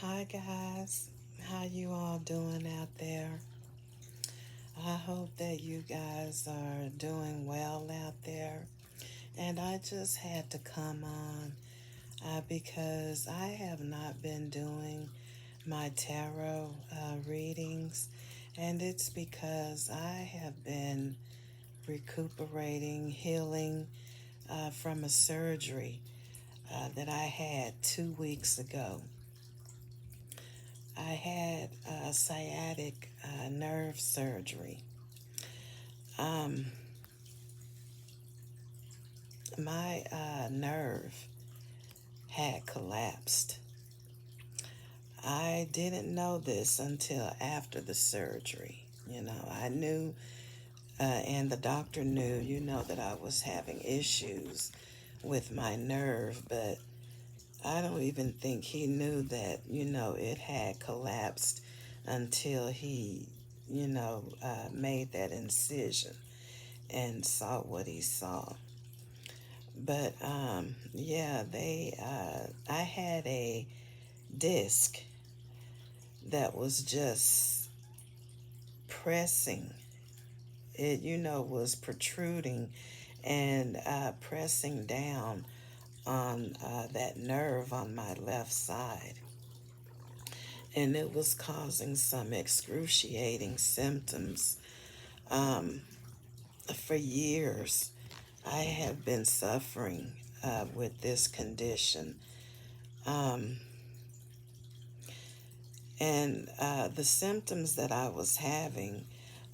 Hi guys, how you all doing out there? I hope that you guys are doing well out there. And I just had to come on because I have not been doing my tarot readings, and it's because I have been recuperating, healing from a surgery that I had 2 weeks ago. I had sciatic nerve surgery. Um, my nerve had collapsed. I didn't know this until after the surgery. I knew, and the doctor knew, that I was having issues with my nerve, but I don't even think he knew that, it had collapsed until he, made that incision and saw what he saw. But yeah, I had a disc that was just pressing. It, was protruding and pressing down on that nerve on my left side. And it was causing some excruciating symptoms. Um, for years, I have been suffering with this condition. Um, and the symptoms that I was having,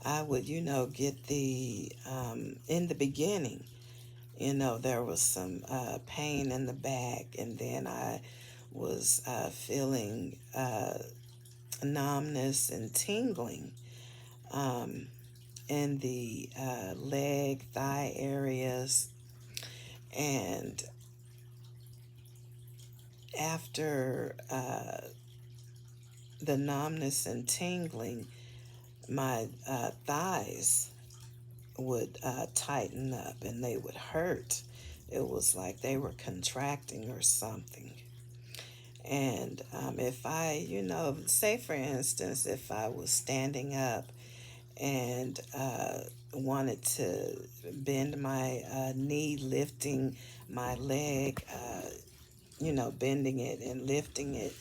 I would, get in the beginning, there was some pain in the back, and then I was feeling numbness and tingling um, in the leg, thigh areas. And after the numbness and tingling, my thighs would tighten up and they would hurt. It was like they were contracting or something. And if I, say for instance, if I was standing up and wanted to bend my knee, lifting my leg, bending it and lifting it,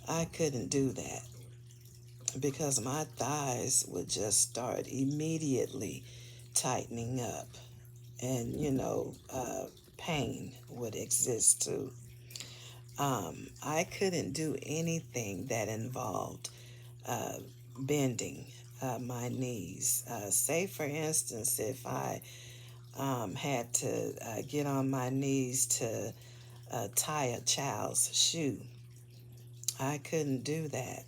I couldn't do that because my thighs would just start immediately tightening up, and pain would exist too. I couldn't do anything that involved uh, bending my knees. Say, for instance, if I had to get on my knees to tie a child's shoe, I couldn't do that.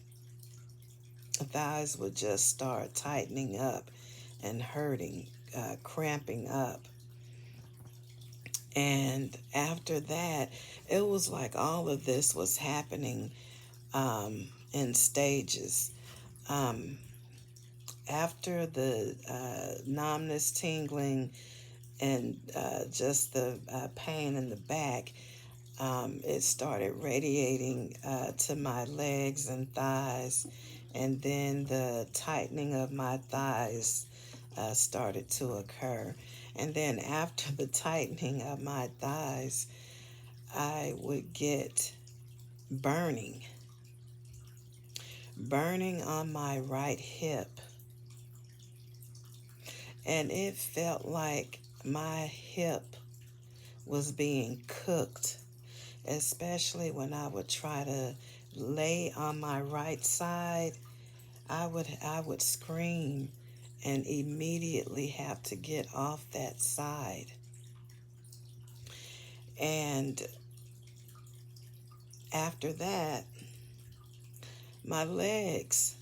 Thighs would just start tightening up and hurting, cramping up. And after that, it was like all of this was happening in stages. Um, After the numbness, tingling, and just the pain in the back, it started radiating to my legs and thighs, and then the tightening of my thighs started to occur. And then after the tightening of my thighs, I would get burning, burning on my right hip. And it felt like my hip was being cooked, especially when I would try to lay on my right side. I would scream and immediately have to get off that side. And after that, my legs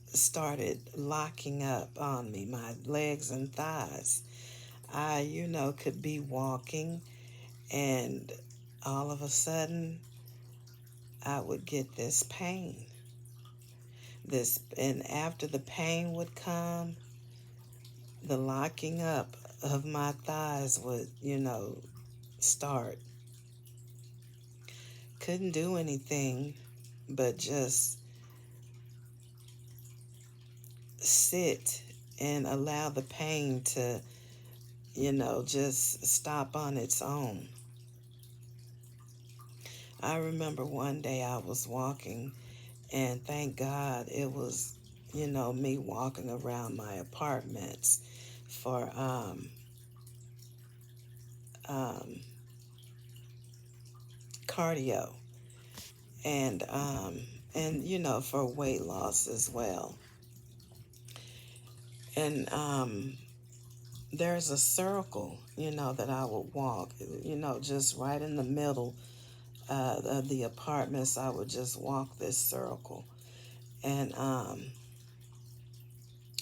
started locking up on me, my legs and thighs. I, could be walking, and all of a sudden I would get this pain. And after the pain would come, the locking up of my thighs would, start. Couldn't do anything. but just sit and allow the pain to, just stop on its own. I remember one day I was walking, and thank God it was, me walking around my apartments for um, cardio and for weight loss as well. And there's a circle, that I would walk, just right in the middle of the apartments. I would just walk this circle. And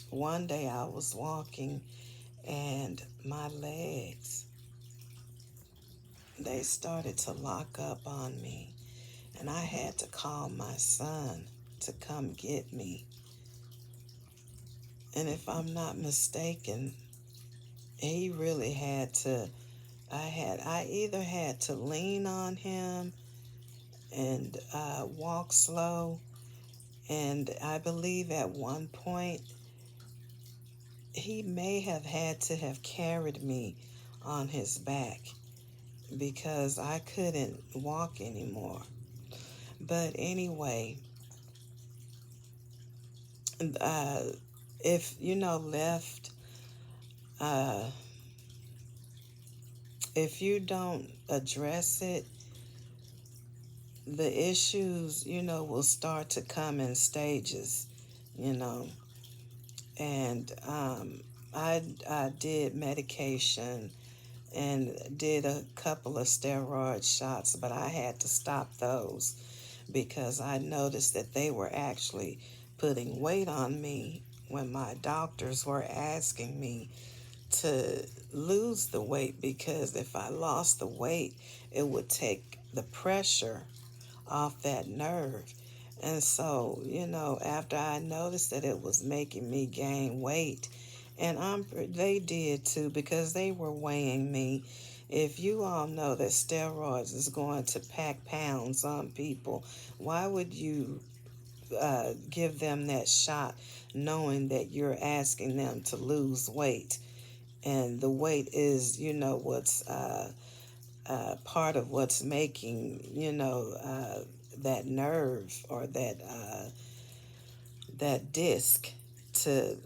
one day I was walking, and my legs, they started to lock up on me. And I had to call my son to come get me. And if I'm not mistaken, he really had to, I either had to lean on him and walk slow. And I believe at one point he may have had to have carried me on his back because I couldn't walk anymore. But anyway, uh, if left, uh, if you don't address it, the issues, will start to come in stages, you know. And I did medication and did a couple of steroid shots, but I had to stop those because I noticed that they were actually putting weight on me when my doctors were asking me to lose the weight, because if I lost the weight, it would take the pressure off that nerve. And so, after I noticed that it was making me gain weight, and they did too because they were weighing me. If you all know that steroids is going to pack pounds on people, why would you give them that shot knowing that you're asking them to lose weight? And the weight is, what's part of what's making, that nerve or that disc to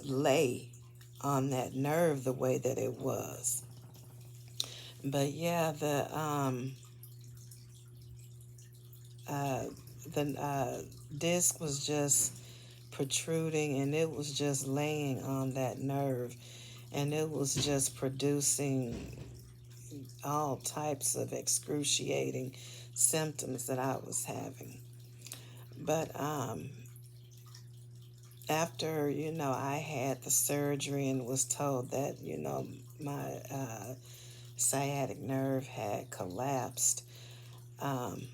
lay on that nerve the way that it was. But yeah, uh, the disc was just protruding, and it was just laying on that nerve, and it was just producing all types of excruciating symptoms that I was having. But after, I had the surgery and was told that, my sciatic nerve had collapsed. Um,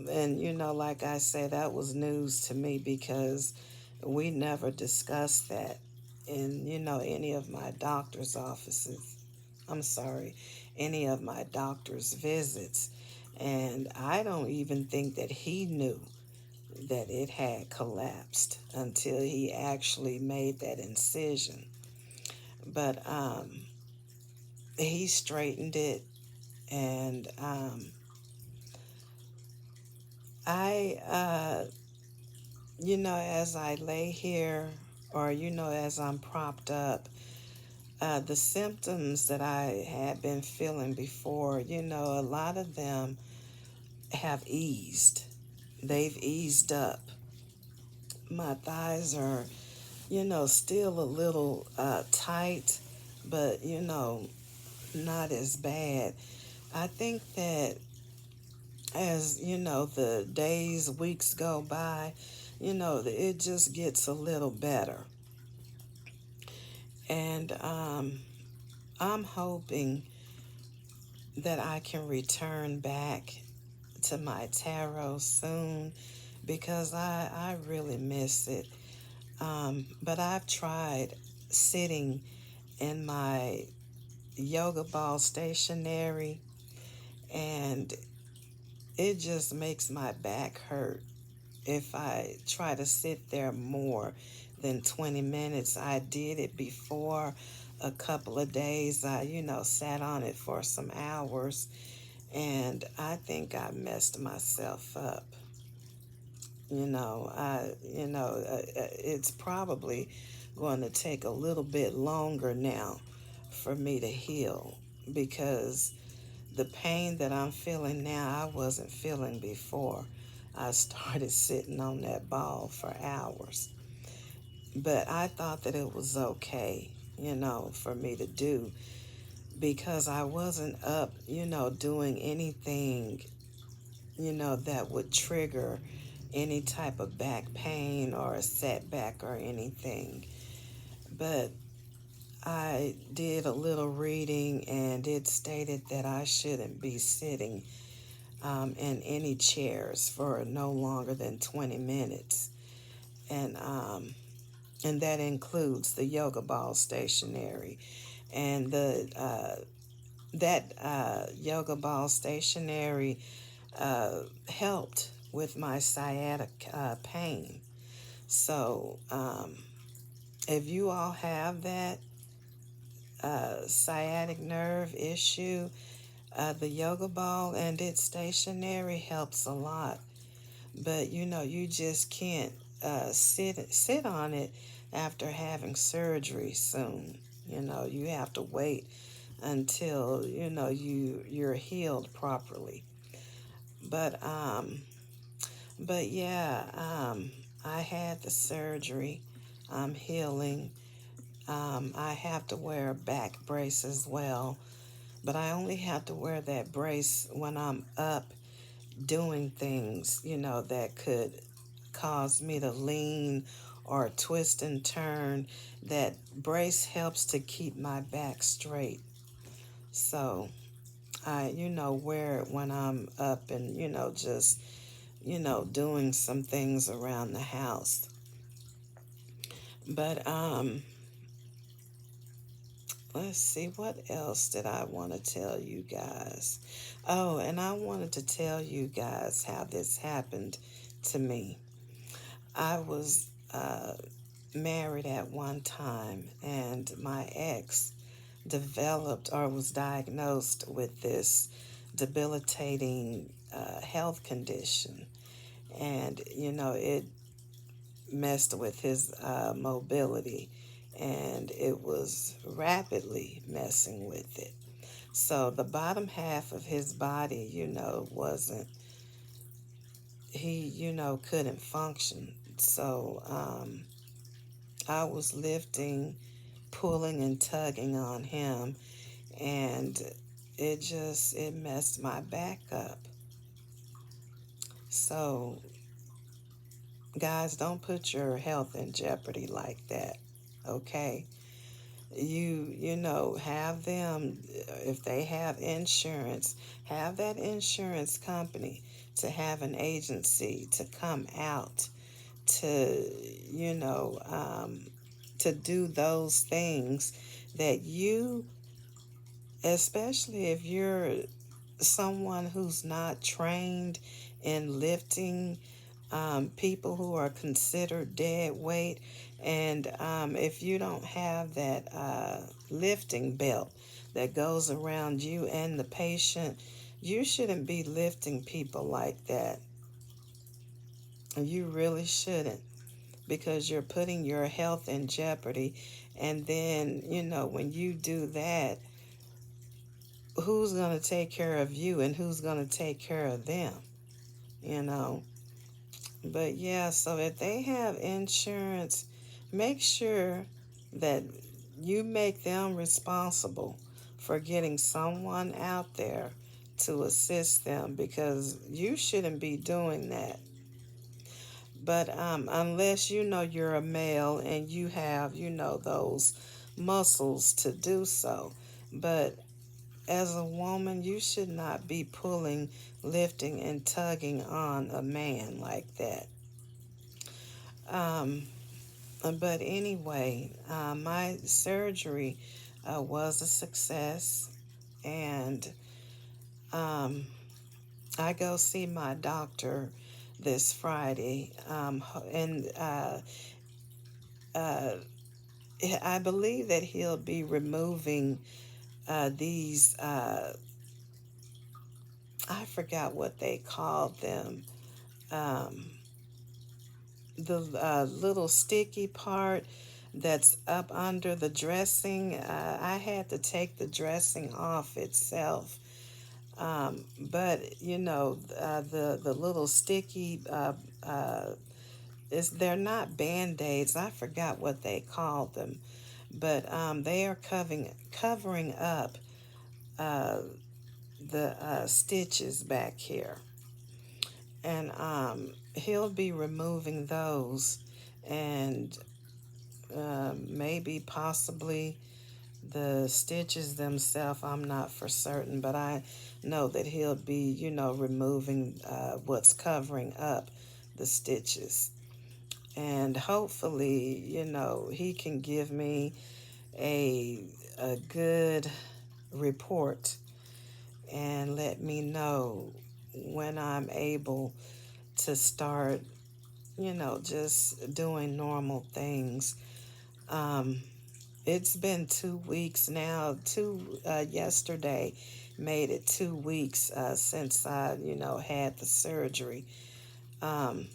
and, like I said, that was news to me because we never discussed that in, any of my doctor's offices. I'm sorry, any of my doctor's visits. And I don't even think that he knew that it had collapsed until he actually made that incision. But he straightened it, and I, as I lay here, or as I'm propped up, the symptoms that I had been feeling before, a lot of them have eased. They've eased up. My thighs are, still a little tight, but, not as bad. I think that as, the days, weeks go by, it just gets a little better. And I'm hoping that I can return back to my tarot soon because I really miss it. But I've tried sitting in my yoga ball stationery, and it just makes my back hurt if I try to sit there more than 20 minutes. I did it before a couple of days. I, sat on it for some hours, and I think I messed myself up. It's probably going to take a little bit longer now for me to heal because the pain that I'm feeling now, I wasn't feeling before I started sitting on that ball for hours. But I thought that it was okay, for me to do because I wasn't up, doing anything, that would trigger any type of back pain or a setback or anything. But I did a little reading and it stated that I shouldn't be sitting in any chairs for no longer than 20 minutes. And, um, and that includes the yoga ball stationary. And that yoga ball stationary helped with my sciatic pain. So if you all have that sciatic nerve issue, the yoga ball and its stationary helps a lot. But you just can't sit on it after having surgery soon. You have to wait until you're healed properly. But yeah, I had the surgery. I'm healing. I have to wear a back brace as well, but I only have to wear that brace when I'm up doing things, that could cause me to lean or twist and turn. That brace helps to keep my back straight. So I, wear it when I'm up and, just, doing some things around the house. But let's see, what else did I want to tell you guys? Oh, and I wanted to tell you guys how this happened to me. I was married at one time, and my ex developed or was diagnosed with this debilitating health condition. And, it messed with his mobility, and it was rapidly messing with it. So the bottom half of his body, wasn't, he, couldn't function. So I was lifting, pulling, and tugging on him, and it messed my back up. So, guys, don't put your health in jeopardy like that, okay? Have them, if they have insurance, have that insurance company to have an agency to come out to, you know, um, to do those things that you, especially if you're someone who's not trained in lifting people who are considered dead weight, and if you don't have that lifting belt that goes around you and the patient, you shouldn't be lifting people like that. You really shouldn't, because you're putting your health in jeopardy. And then, when you do that, who's going to take care of you and who's going to take care of them, you know? But yeah, so if they have insurance, make sure that you make them responsible for getting someone out there to assist them, because you shouldn't be doing that. But unless you're a male and you have, those muscles to do so. But as a woman, you should not be pulling, lifting, and tugging on a man like that. Um, but anyway, my surgery was a success, and um, I go see my doctor this Friday. And uh, I believe that he'll be removing these, I forgot what they called them. Um, the little sticky part that's up under the dressing. I had to take the dressing off itself. But the little sticky is they're not band-aids. I forgot what they called them, but they are covering up uh, the stitches back here, and he'll be removing those, and maybe possibly the stitches themselves. I'm not for certain, but I know that he'll be, removing what's covering up the stitches. And hopefully, he can give me a good report and let me know when I'm able to start, just doing normal things. Um, it's been 2 weeks now. Yesterday made it 2 weeks since I, had the surgery. Um,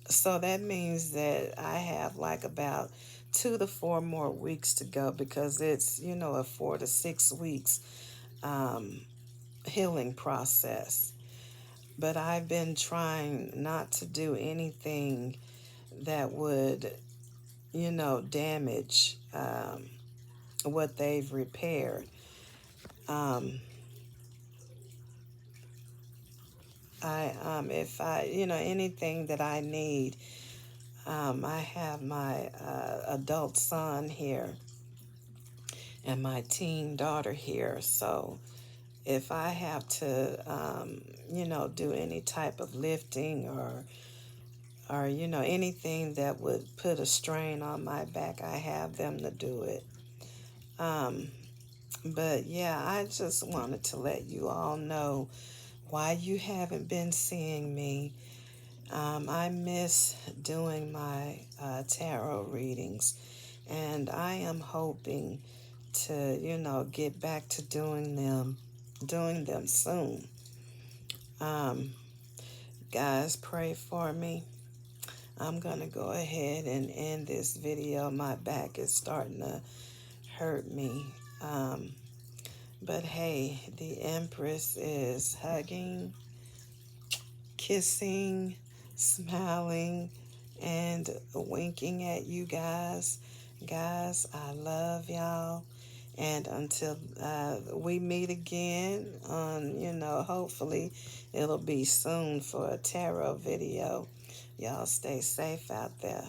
So that means that I have like about 2 to 4 more weeks to go because it's, a 4 to 6 weeks um, healing process. But I've been trying not to do anything that would, damage what they've repaired. Um, if I, anything that I need, I have my adult son here and my teen daughter here. So if I have to, do any type of lifting or anything that would put a strain on my back, I have them to do it. Um, but yeah, I just wanted to let you all know why you haven't been seeing me. I miss doing my tarot readings, and I am hoping to, get back to doing them soon. Um, guys, pray for me. I'm gonna go ahead and end this video. My back is starting to hurt me. Um, but hey, the Empress is hugging, kissing, smiling, and winking at you guys. Guys, I love y'all. And until we meet again on, hopefully it'll be soon for a tarot video. Y'all stay safe out there.